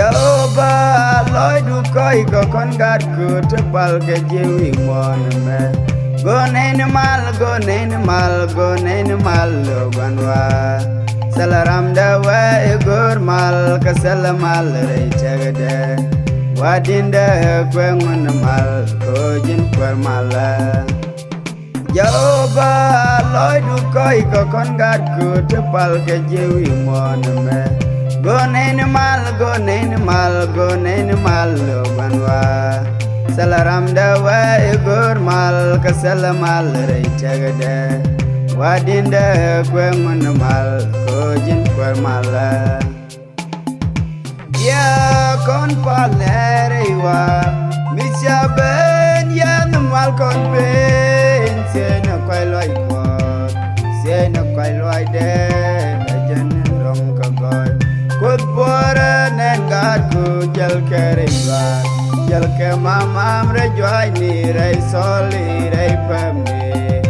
Jehova loy du koi ko kon gat ku te pal ke jewi mon me go nein mal lo banwa salaram da wa e gor mal ka salamal re chagde wadinda kwengun mal ko jin kwar mala Jehova loy du koi ko kon gat ku te pal ke jewi mon me go nein mal lo banwa salaram da wa e gor mal ka salamal re chagde wadinda kwengun mal ko jin kwar mala ya kon palere wa misya ben ya mal kon ben se na kwai loi ko se na kwai loi de jan rong ka goy kut bora nen gat ku jal kere wa jal ke mamam re joy ni re soli re pamni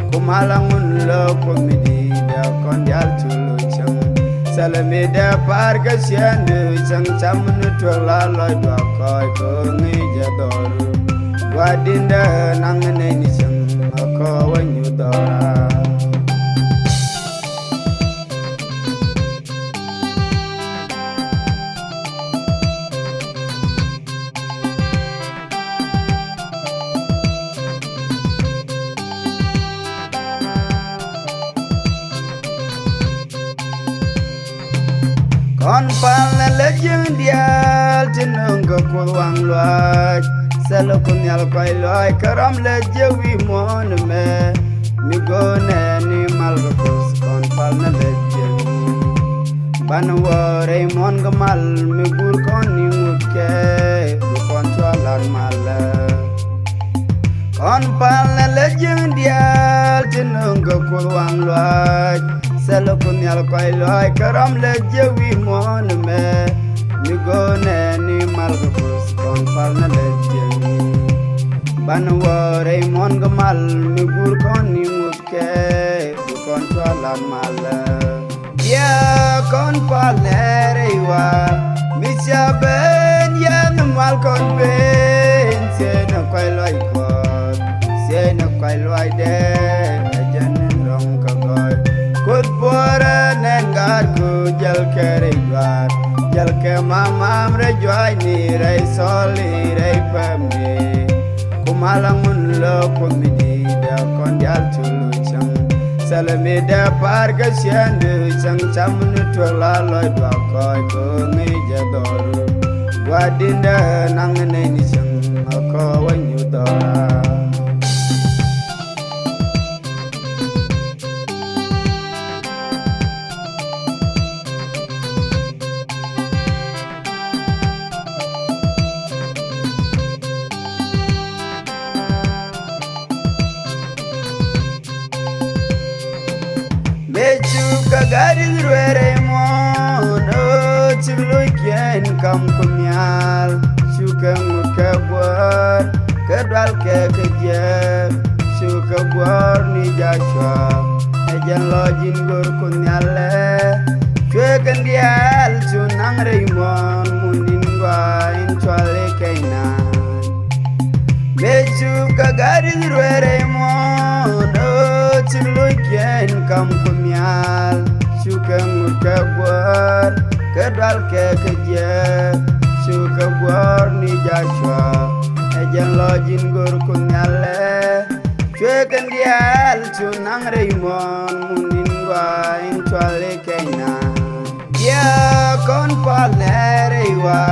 kumalangun lo komedi da kon jal chulu chang salame da par ka siandu chang chamnu tola loy do koy ko ngi jadoru wadinda nangne ni chang ko wanyu dora kon pal le jeng dial tinung ko wang loy selo kun yal koy loy karam le jewi mon me mi gone ni mal ko kon pal le jeng ban wore mon go mal mi gur kon ni mukke du kon tolan mal kon pal le jeng dial tinung ko wang loy selo kun yal koy loy karam le jewi mon me mi gone ni mal ko kon pal le jeng ban wore mon go mal mi gur kon ni mukke du kon tolan mal ya kon pal re wa mi ben ya mal kon ben se na koy loy ko se na koy loy de jan rong ka goy kut bora nen gar ku jal kere war jal ke mamam re joy ni re soli re pamni kumalangun lo komedi da kon jal chulu chang salame da par ka siandu chang chamnu tola loy do koy ko ngi jadoru wadinda nangne ni chang ko wanyu dora Mechu kagari ruere mono chilui kien kam kumyal shuka mukabwar kadwal ke kejer shuka gwar ni jashwa ejan lojin gur kunyale chwe kandial chunang reimon munin gwa inchwale kainan Mechu kagari ruere mono chilui kien kam kumyal shuka mukabwar kadwal ke kejer shuka gwar ni jashwa ejan lojin gur kunyale chwe kandial chunang reimon munin gwa inchwale kainan ya kon palere wa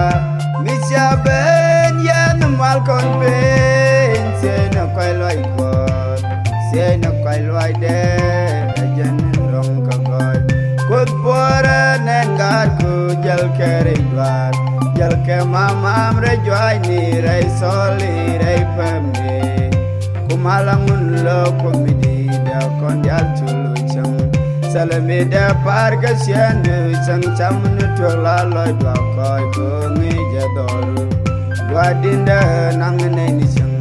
misya ben ya mal kon ben se na koy loy ko se na koy loy de jan rong ka goy kut bora nen gar ku jal kere war jal ke mamam re joy ni re soli re pamni kumalangun lo komedi da kon jal chulu chang salame da par ka siandu chang chamnu tola loy do koy ko ngi jadoru wadinda nangne ni chang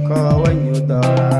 ko wanyu dora